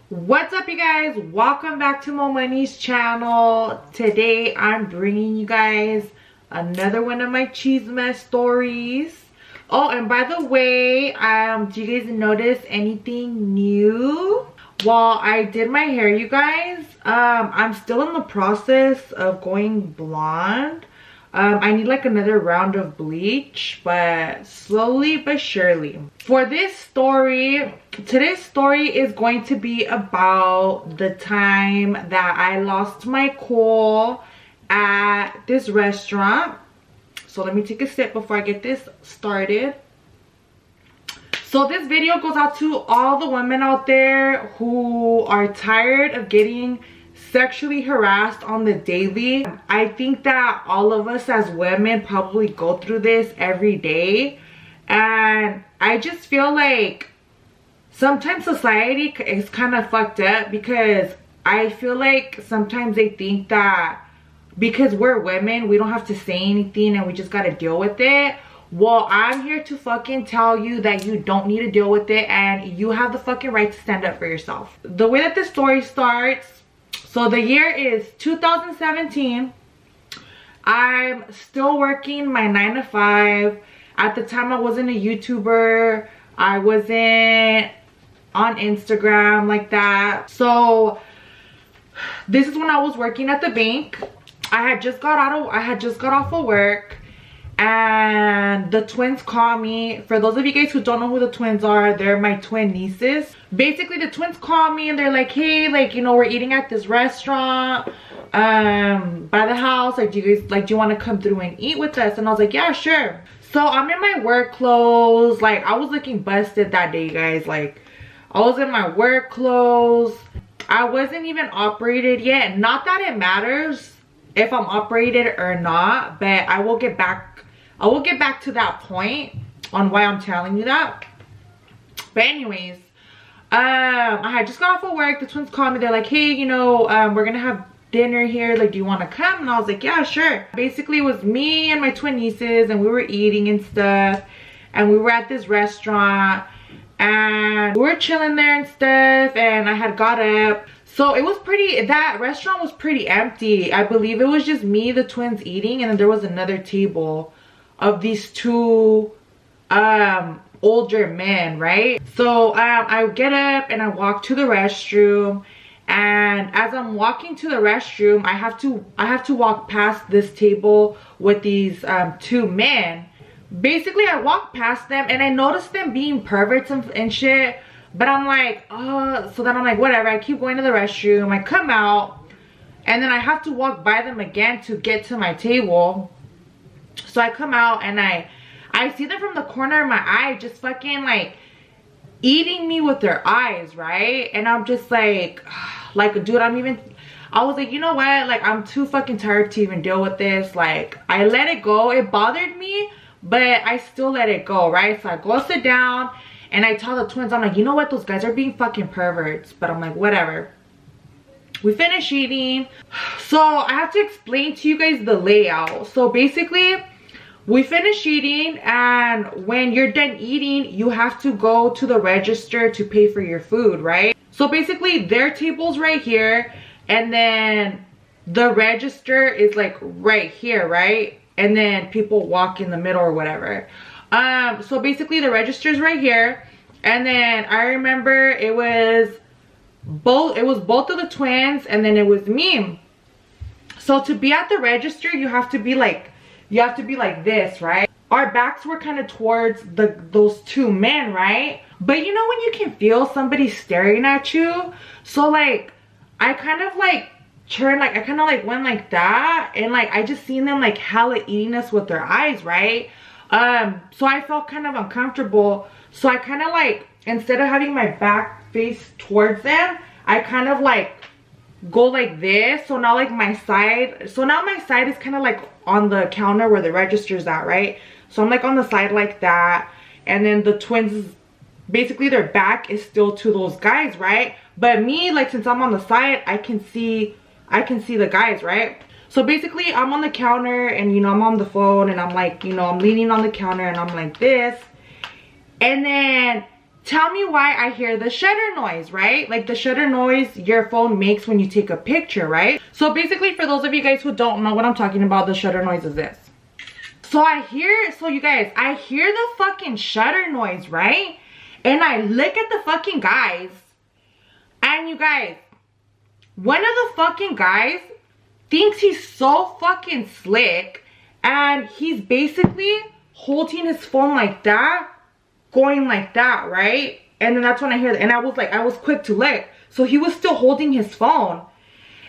What's up, you guys? Welcome back to Mo Money's channel. Today I'm bringing you guys another one of my cheese mess stories. Oh, and by the way, do you guys notice anything new? While I did my hair, you guys, I'm still in the process of going blonde. I need like another round of bleach, but slowly but surely. For this story, today's story is going to be about the time that I lost my cool at this restaurant. So let me take a sip before I get this started. So this video goes out to all the women out there who are tired of getting sexually harassed on the daily. I think that all of us as women probably go through this every day, and I just feel like sometimes society is kind of fucked up, because I feel like sometimes they think that because we're women we don't have to say anything and we just got to deal with it. Well, I'm here to fucking tell you that you don't need to deal with it, and you have the fucking right to stand up for yourself. The way that this story starts, so the year is 2017. I'm still working my 9 to 5. At the time I wasn't a YouTuber. I wasn't on Instagram like that. So this is when I was working at the bank. I had just got off of work, and the twins called me. For those of you guys who don't know who the twins are, they're my twin nieces. Basically, the twins called me and they're like, hey, like, you know, we're eating at this restaurant by the house. Like, do you want to come through and eat with us? And I was like, yeah, sure. So I'm in my work clothes. Like, I was looking busted that day, guys. Like, I was in my work clothes. I wasn't even operated yet. Not that it matters if I'm operated or not, but I will get back to that point on why I'm telling you that. But anyways, I had just got off of work. The twins called me. They're like, hey, you know, we're gonna have dinner here. Like, do you want to come? And I was like, yeah, sure. Basically, it was me and my twin nieces, and we were eating and stuff. And we were at this restaurant, and we were chilling there and stuff. And I had got up. So it was that restaurant was pretty empty. I believe it was just me, the twins eating, and then there was another table of these two older men, right? So I get up and I walk to the restroom, and as I'm walking to the restroom, I have to walk past this table with these two men. Basically, I walk past them and I noticed them being perverts and shit. But I'm like, so then I'm like, whatever. I keep going to the restroom. I come out, and then I have to walk by them again to get to my table. So I come out and I see them from the corner of my eye, just fucking like eating me with their eyes, right? And I'm just like, dude, I was like, you know what? Like, I'm too fucking tired to even deal with this. Like, I let it go. It bothered me, but I still let it go, right? So I go sit down. And I tell the twins, I'm like, you know what? Those guys are being fucking perverts. But I'm like, whatever. We finish eating. So I have to explain to you guys the layout. So basically, we finish eating. And when you're done eating, you have to go to the register to pay for your food, right? So basically, their table's right here. And then the register is like right here, right? And then people walk in the middle or whatever. So basically the register's right here, and then I remember it was both of the twins, and then it was me. So to be at the register, you have to be like this, right? Our backs were kind of towards those two men, right? But you know when you can feel somebody staring at you? So like I kind of like turned, like I kind of like went like that, and like I just seen them like hella eating us with their eyes, right? So I felt kind of uncomfortable. So I kind of like, instead of having my back face towards them, I kind of like go like this. So now like my side is kind of like on the counter where the register's at, right? So I'm like on the side like that. And then the twins, basically their back is still to those guys, right? But me, like, since I'm on the side, I can see the guys, right? So basically I'm on the counter, and you know, I'm on the phone, and I'm like, you know, I'm leaning on the counter, and I'm like this. And then tell me why I hear the shutter noise, right? Like the shutter noise your phone makes when you take a picture, right? So basically, for those of you guys who don't know what I'm talking about, the shutter noise is this. So you guys, I hear the fucking shutter noise, right? And I look at the fucking guys. And you guys, one of the fucking guys thinks he's so fucking slick. And he's basically holding his phone like that, going like that, right? And then that's when I hear that. And I was quick to look. So he was still holding his phone.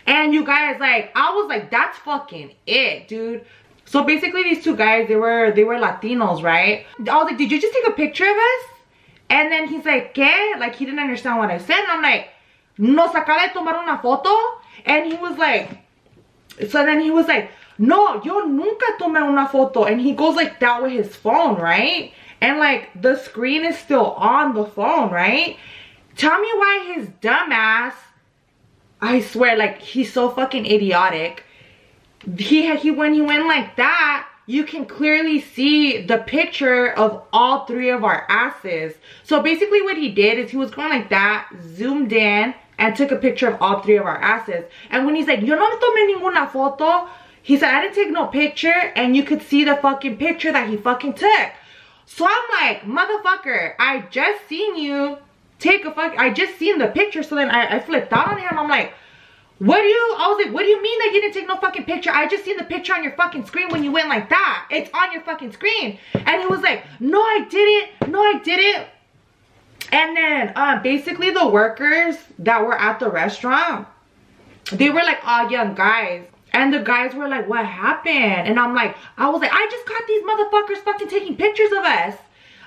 And you guys, like, I was like, that's fucking it, dude. So basically these two guys, they were Latinos, right? I was like, did you just take a picture of us? And then he's like, ¿qué? Like, he didn't understand what I said. And I'm like, nos acaba de tomar una foto. And he was like, so then he was like, no, yo nunca tomé una foto. And he goes like that with his phone, right? And like the screen is still on the phone, right? Tell me why his dumb ass, I swear, like, he's so fucking idiotic. When he went like that, you can clearly see the picture of all three of our asses. So basically what he did is he was going like that, zoomed in, and took a picture of all three of our asses. And when he's like, yo no tomé ninguna foto, he said, I didn't take no picture. And you could see the fucking picture that he fucking took. So I'm like, motherfucker, I just seen you take a I just seen the picture. So then I flipped out on him. I'm like, I was like, what do you mean that you didn't take no fucking picture? I just seen the picture on your fucking screen when you went like that. It's on your fucking screen. And he was like, no, I didn't. No, I didn't. And then basically the workers that were at the restaurant, they were like all young guys. And the guys were like, what happened? And I was like, I just caught these motherfuckers fucking taking pictures of us.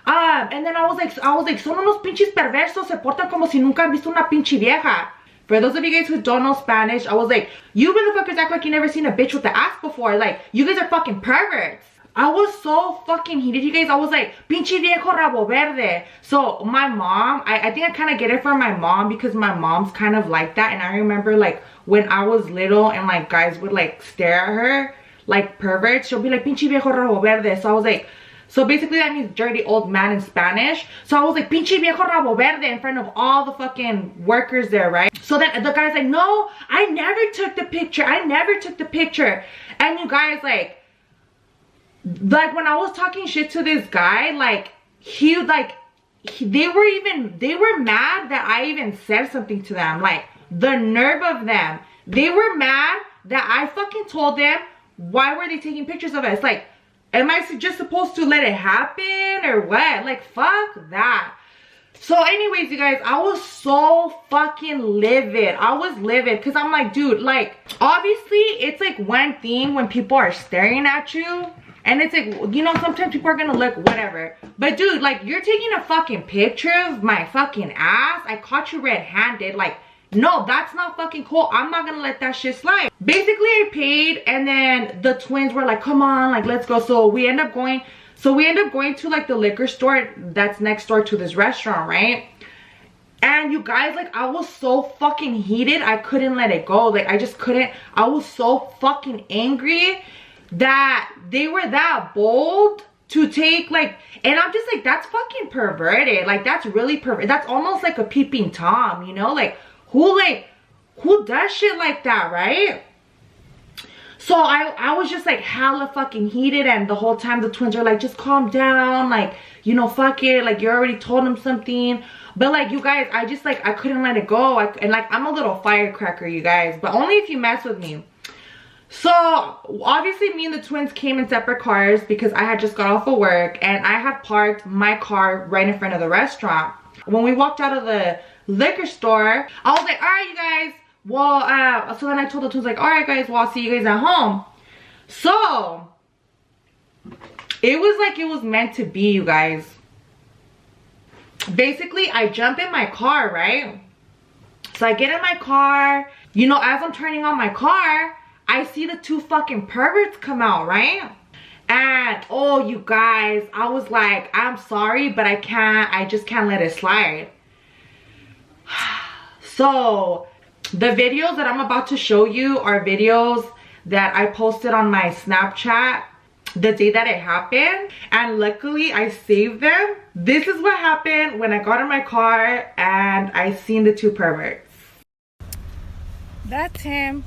And then I was like, son unos pinches perversos, se portan como si nunca han visto una pinche vieja. For those of you guys who don't know Spanish, I was like, you motherfuckers act like you never seen a bitch with the ass before. Like, you guys are fucking perverts. I was so fucking heated, you guys. I was like, pinche viejo rabo verde. So my mom, I think I kind of get it from my mom because my mom's kind of like that. And I remember like when I was little and like guys would like stare at her like perverts, she'll be like, pinche viejo rabo verde. So I was like, so basically that means dirty old man in Spanish. So I was like, pinche viejo rabo verde in front of all the fucking workers there, right? So then the guy's like, no, I never took the picture. I never took the picture. And you guys, like when I was talking shit to this guy, like they were mad that I even said something to them. Like the nerve of them. They were mad that I fucking told them, why were they taking pictures of us? Like, am I just supposed to let it happen or what? Like, fuck that. So anyways, you guys, I was so fucking livid. I was livid because I'm like, dude, like, obviously it's like one thing when people are staring at you. And it's like, you know, sometimes people are gonna look, whatever. But dude, like, you're taking a fucking picture of my fucking ass. I caught you red-handed. Like, no, that's not fucking cool. I'm not gonna let that shit slide. Basically, I paid, and then the twins were like, come on, like, let's go. So we end up going to like the liquor store that's next door to this restaurant, right? And you guys, like, I was so fucking heated. I couldn't let it go. Like, I just couldn't. I was so fucking angry that they were that bold to take, like, and I'm just like, that's fucking perverted. Like, that's really perverted. That's almost like a peeping Tom, you know? Like, who does shit like that, right? So I was just like hella fucking heated, and the whole time the twins are like, just calm down, like, you know, fuck it, like, you already told them something. But like, you guys, I just like, I couldn't let it go. And like, I'm a little firecracker, you guys, but only if you mess with me. So obviously me and the twins came in separate cars because I had just got off of work and I had parked my car right in front of the restaurant. When we walked out of the liquor store, I was like, all right, you guys, well, so then I told the twins, like, all right, guys, well, I'll see you guys at home. So it was like it was meant to be, you guys. Basically, I jump in my car, right? So I get in my car, you know, as I'm turning on my car, I see the two fucking perverts come out, right? And oh, you guys, I was like, I'm sorry, but I just can't let it slide. So the videos that I'm about to show you are videos that I posted on my Snapchat the day that it happened, and luckily I saved them. This is what happened when I got in my car and I seen the two perverts. That's him.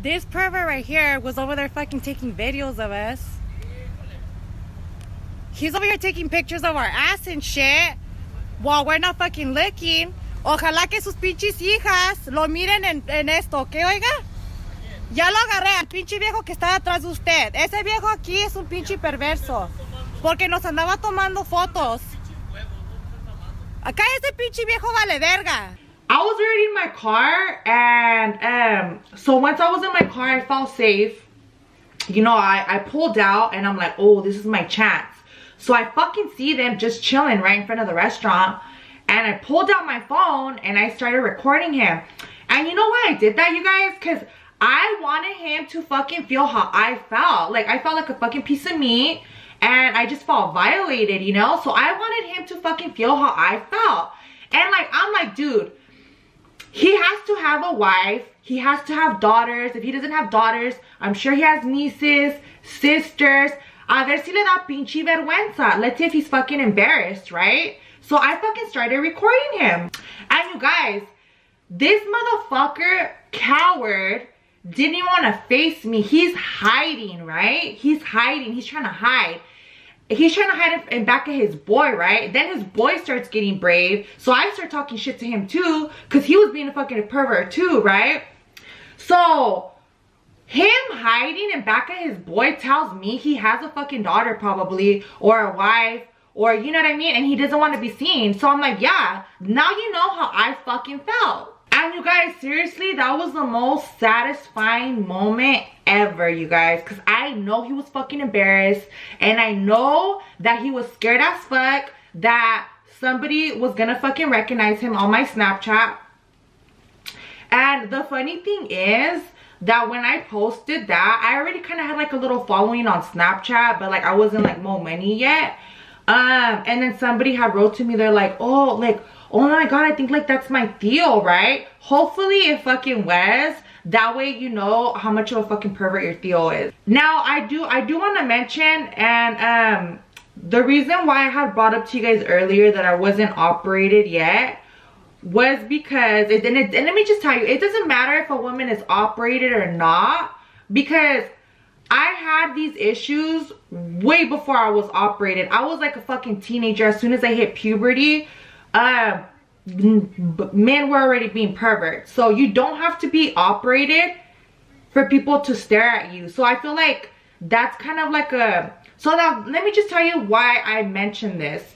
This pervert right here was over there fucking taking videos of us. He's over here taking pictures of our ass and shit while we're not fucking looking. Ojalá que sus pinches hijas lo miren en esto, ¿qué oiga? Ya lo agarré al pinche viejo que está atrás de usted. Ese viejo aquí es un pinche perverso. Porque nos andaba tomando fotos. Acá ese pinche viejo vale verga. I was already in my car, and so once I was in my car, I felt safe. You know, I pulled out and I'm like, oh, this is my chance. So I fucking see them just chilling right in front of the restaurant. And I pulled out my phone and I started recording him. And you know why I did that, you guys? Because I wanted him to fucking feel how I felt. Like, I felt like a fucking piece of meat. And I just felt violated, you know? So I wanted him to fucking feel how I felt. And like, I'm like, dude, he has to have a wife. He has to have daughters. If he doesn't have daughters, I'm sure he has nieces, sisters. A ver si le da pinche vergüenza. Let's see if he's fucking embarrassed, right? So I fucking started recording him. And you guys, this motherfucker, coward, didn't even want to face me. He's hiding, right? He's hiding. He's trying to hide. He's trying to hide in back of his boy, right? Then his boy starts getting brave. So I start talking shit to him too, because he was being a fucking pervert too, right? So him hiding in back of his boy tells me he has a fucking daughter probably, or a wife, or you know what I mean? And he doesn't want to be seen. So I'm like, yeah, now you know how I fucking felt. And you guys, seriously, that was the most satisfying moment ever, you guys. Because I know he was fucking embarrassed. And I know that he was scared as fuck that somebody was gonna fucking recognize him on my Snapchat. And the funny thing is that when I posted that, I already kind of had like a little following on Snapchat. But like, I wasn't like more money yet. And then somebody had wrote to me, they're like, oh, like, oh my god, I think like that's my Theo, right? Hopefully it fucking was. That way you know how much of a fucking pervert your Theo is. Now I do want to mention, and the reason why I had brought up to you guys earlier that I wasn't operated yet was because and let me just tell you, it doesn't matter if a woman is operated or not, because I had these issues way before I was operated. I was like a fucking teenager. As soon as I hit puberty, men were already being perverts. So you don't have to be operated for people to stare at you. So I feel like that's kind of like a... So now let me just tell you why I mentioned this.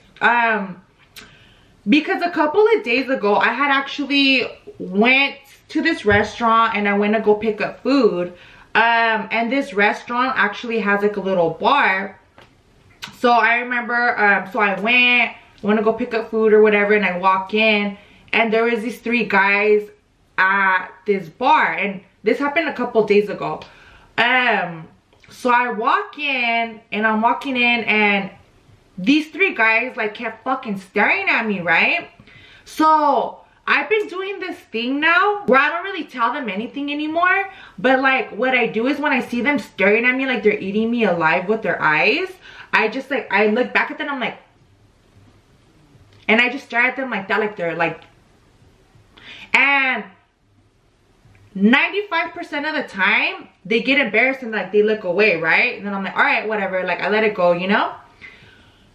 Because a couple of days ago, I had actually went to this restaurant and I went to go pick up food. And this restaurant actually has like a little bar. So I remember, so I went to go pick up food or whatever, and I walk in and there was these three guys at this bar, and this happened a couple days ago. So I walk in and I'm walking in and these three guys like kept fucking staring at me, right? So I've been doing this thing now where I don't really tell them anything anymore, but like what I do is when I see them staring at me like they're eating me alive with their eyes, I just like, I look back at them, I'm like, and I just stare at them like that, like they're like, and 95% of the time they get embarrassed and like they look away, right? And then I'm like, all right, whatever, like I let it go, you know?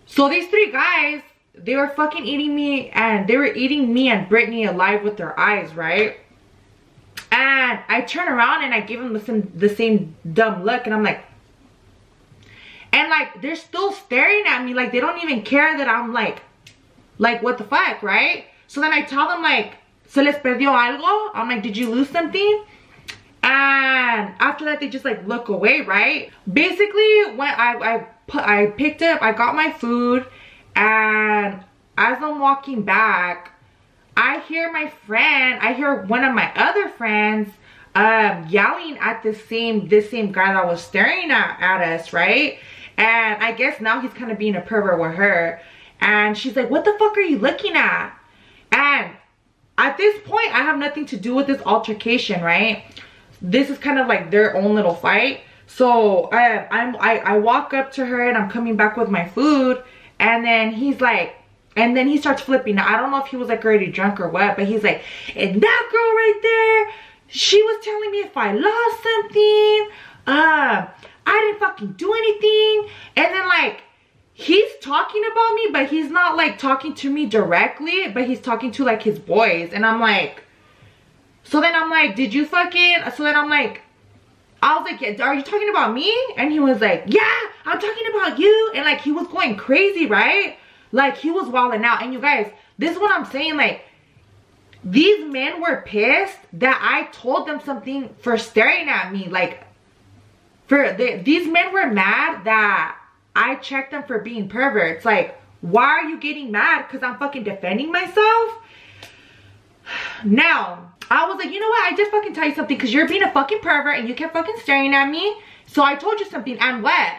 So these three guys, they were fucking eating me, and they were eating me and Brittany alive with their eyes, right? And I turn around and I give them the same dumb look, and I'm like, and like they're still staring at me like they don't even care that I'm like what the fuck, right? So then I tell them like, se les perdió algo? I'm like, did you lose something? And after that they just like look away, right? Basically when I picked up, I got my food, and as I'm walking back, I hear one of my other friends yelling at this same guy that was staring at us, right? And I guess now he's kind of being a pervert with her. And she's like, what the fuck are you looking at? And at this point, I have nothing to do with this altercation, right? This is kind of like their own little fight. So I walk up to her and I'm coming back with my food, and then he's like, and then he starts flipping. Now, I don't know if he was like already drunk or what, but he's like, and that girl right there, she was telling me if I lost something, I didn't fucking do anything. And then like, he's talking about me, but he's not like talking to me directly, but he's talking to like his boys. And I'm like, so then I'm like, did you fucking, so then I'm like, I was like, are you talking about me? And he was like, yeah, I'm talking about you. And like, he was going crazy, right? Like, he was wilding out. And you guys, this is what I'm saying. Like, these men were pissed that I told them something for staring at me. Like, these men were mad that I checked them for being perverts. Like, why are you getting mad? Because I'm fucking defending myself? Now, I was like, you know what? I just fucking tell you something, because you're being a fucking pervert and you kept fucking staring at me. So I told you something, and what?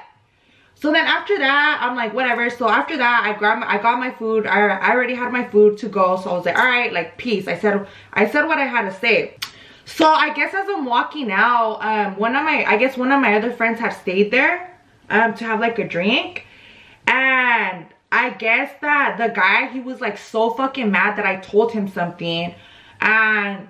So then after that, I'm like, whatever. So after that, I got my food. I already had my food to go. So I was like, all right, like, peace. I said what I had to say. So I guess as I'm walking out, one of my other friends had stayed there to have like a drink. And I guess that the guy, he was like so fucking mad that I told him something. And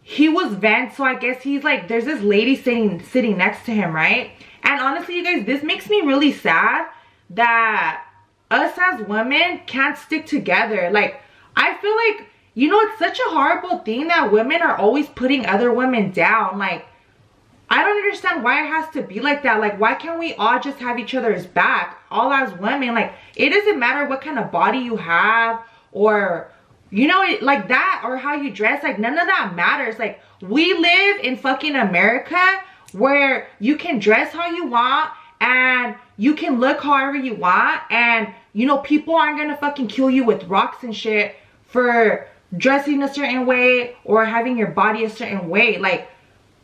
he was vent. So I guess he's like, there's this lady sitting next to him, right? And honestly, you guys, this makes me really sad that us as women can't stick together. Like, I feel like, you know, it's such a horrible thing that women are always putting other women down. Like, I don't understand why it has to be like that. Like, why can't we all just have each other's back, all as women? Like, it doesn't matter what kind of body you have, or, you know, like that, or how you dress. Like, none of that matters. Like, we live in fucking America, where you can dress how you want and you can look however you want, and you know, people aren't gonna fucking kill you with rocks and shit for dressing a certain way or having your body a certain way. Like,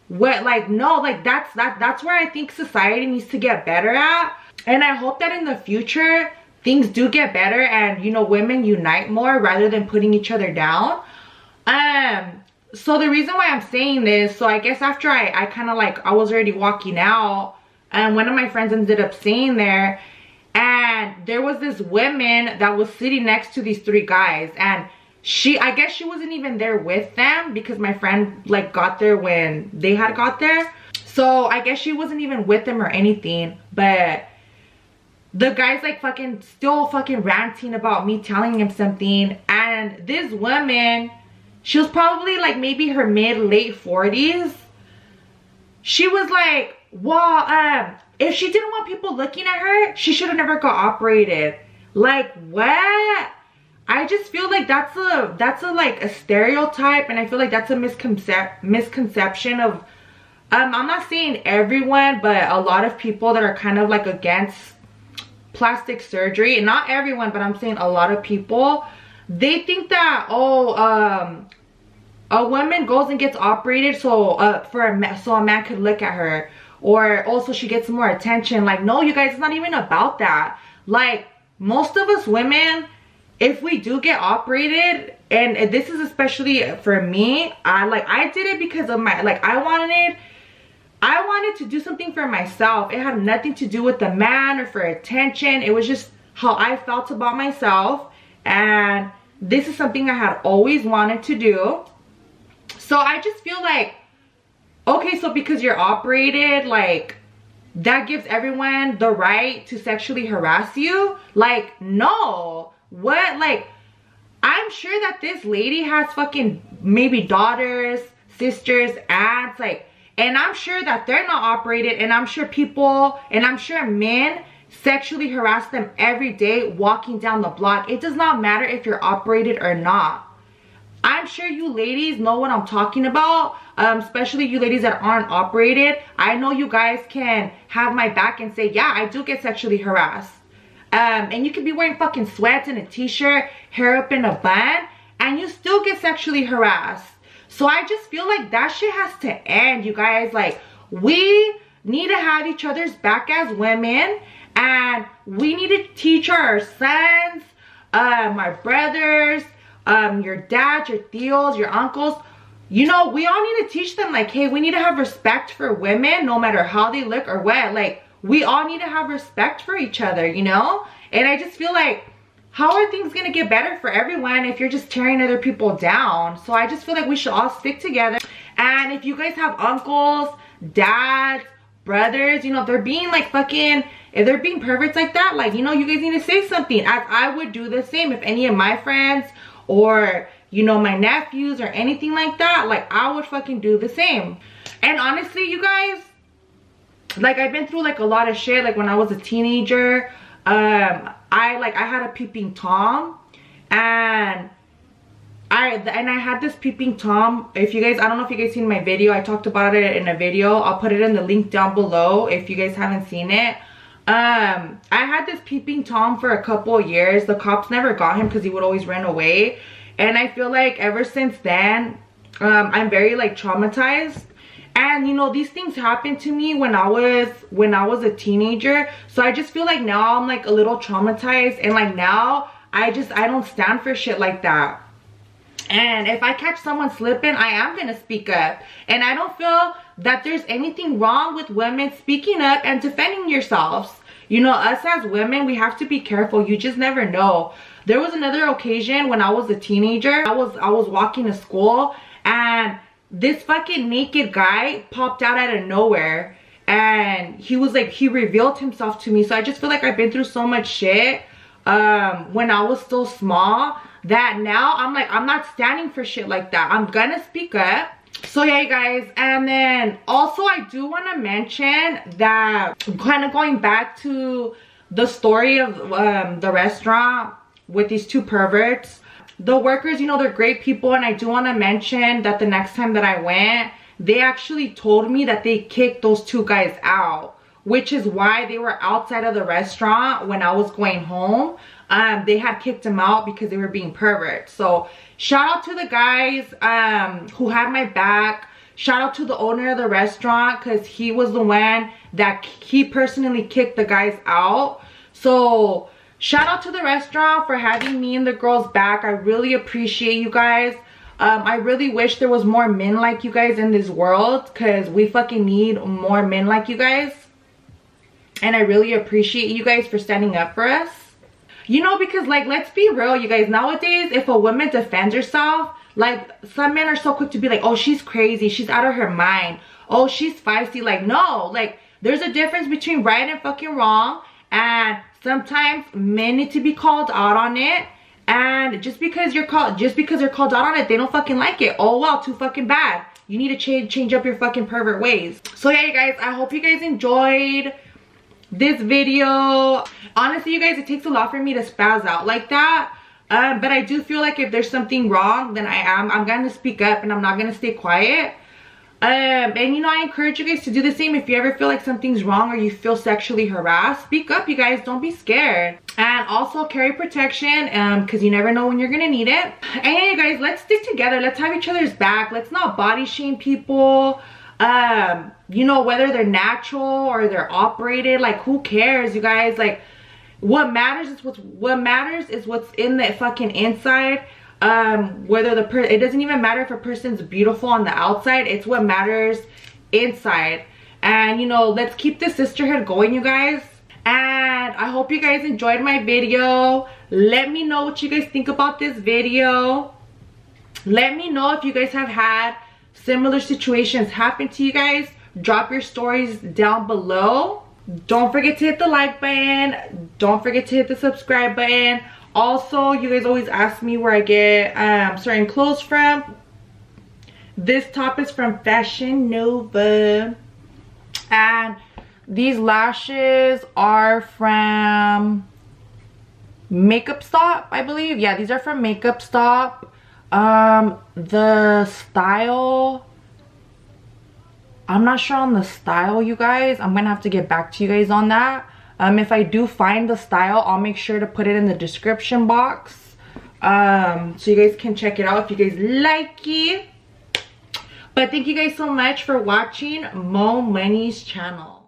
what? Like, no, like, that's where I think society needs to get better at. And I hope that in the future things do get better and, you know, women unite more rather than putting each other down. So the reason why I'm saying this, so I guess after I kind of like, I was already walking out, and one of my friends ended up staying there, and there was this woman that was sitting next to these three guys, and I guess she wasn't even there with them, because my friend like got there when they had got there. So I guess she wasn't even with them or anything, but the guy's like still fucking ranting about me telling him something. And this woman, she was probably like maybe her late 40s. She was like, well, if she didn't want people looking at her, she should have never got operated. Like, what? I just feel like that's a like a stereotype, and I feel like that's a misconception of, I'm not saying everyone, but a lot of people that are kind of like against plastic surgery, and not everyone, but I'm saying a lot of people, they think that, oh, a woman goes and gets operated so a man could look at her, or also she gets more attention. Like, no, you guys, it's not even about that. Like, most of us women, if we do get operated, and this is especially for me, I did it because of my, like, I wanted to do something for myself. It had nothing to do with the man or for attention. It was just how I felt about myself, and this is something I had always wanted to do. So I just feel like, okay, so because you're operated, like, that gives everyone the right to sexually harass you? Like, no. What? Like, I'm sure that this lady has fucking maybe daughters, sisters, aunts, like, and I'm sure that they're not operated, and I'm sure men sexually harass them every day walking down the block. It does not matter if you're operated or not. I'm sure you ladies know what I'm talking about, especially you ladies that aren't operated. I know you guys can have my back and say, yeah, I do get sexually harassed. And you could be wearing fucking sweats and a t-shirt, hair up in a bun, and you still get sexually harassed. So I just feel like that shit has to end, you guys. Like, we need to have each other's back as women, and we need to teach our sons, our brothers, your dads, your tios, your uncles, you know, we all need to teach them, like, hey, we need to have respect for women no matter how they look or what. Like, we all need to have respect for each other, you know? And I just feel like, how are things gonna get better for everyone if you're just tearing other people down? So I just feel like we should all stick together. And if you guys have uncles, dads, brothers, you know, if they're being like fucking, if they're being perverts like that, like, you know, you guys need to say something. I would do the same if any of my friends or, you know, my nephews or anything like that, like, I would fucking do the same. And honestly, you guys, like, I've been through like a lot of shit. Like when I was a teenager, I had a peeping Tom, and I had this peeping Tom. If you guys, I don't know if you guys seen my video, I talked about it in a video. I'll put it in the link down below if you guys haven't seen it. I had this peeping Tom for a couple of years. The cops never got him because he would always run away, and I feel like ever since then, I'm very like traumatized. And you know, these things happened to me when I was a teenager. So I just feel like now I'm like a little traumatized, and like now I don't stand for shit like that. And if I catch someone slipping, I am gonna speak up. And I don't feel that there's anything wrong with women speaking up and defending yourselves. You know, us as women, we have to be careful. You just never know. There was another occasion when I was a teenager. I was walking to school, and this fucking naked guy popped out of nowhere, and he was like, he revealed himself to me. So I just feel like I've been through so much shit when I was still small, that now I'm like, I'm not standing for shit like that. I'm gonna speak up. So yeah, you guys. And then also I do want to mention that, kind of going back to the story of the restaurant with these two perverts, the workers, you know, they're great people. And I do want to mention that the next time that I went, they actually told me that they kicked those two guys out, which is why they were outside of the restaurant when I was going home. They had kicked them out because they were being perverts. So shout out to the guys who had my back. Shout out to the owner of the restaurant, because he was the one that he personally kicked the guys out. So shout out to the restaurant for having me and the girls back. I really appreciate you guys. I really wish there was more men like you guys in this world, because we fucking need more men like you guys. And I really appreciate you guys for standing up for us. You know, because like, let's be real, you guys, nowadays if a woman defends herself, like, some men are so quick to be like, oh, she's crazy, she's out of her mind, oh, she's feisty. Like, no, like, there's a difference between right and fucking wrong. And sometimes men need to be called out on it. And just because they're called out on it, they don't fucking like it. Oh well, too fucking bad. You need to change up your fucking pervert ways. So yeah, you guys, I hope you guys enjoyed this video. Honestly, you guys, it takes a lot for me to spaz out like that. But I do feel like if there's something wrong, then I'm gonna speak up, and I'm not gonna stay quiet. And you know, I encourage you guys to do the same. If you ever feel like something's wrong or you feel sexually harassed, speak up, you guys. Don't be scared. And also carry protection, because you never know when you're gonna need it. And yeah, you guys, let's stick together. Let's have each other's back. Let's not body shame people. You know, whether they're natural or they're operated, like, who cares, you guys? Like, what matters is what's in the fucking inside. Whether it doesn't even matter if a person's beautiful on the outside. It's what matters inside. And you know, let's keep this sisterhood going, you guys. And I hope you guys enjoyed my video. Let me know what you guys think about this video. Let me know if you guys have had similar situations happen to you guys. Drop your stories down below. Don't forget to hit the like button. Don't forget to hit the subscribe button. Also, you guys always ask me where I get certain clothes from. This top is from Fashion Nova. And these lashes are from Makeup Stop, I believe. Yeah, these are from Makeup Stop. The style, I'm not sure on the style, you guys. I'm gonna have to get back to you guys on that. If I do find the style, I'll make sure to put it in the description box, so you guys can check it out if you guys like it. But thank you guys so much for watching Mo Money's channel.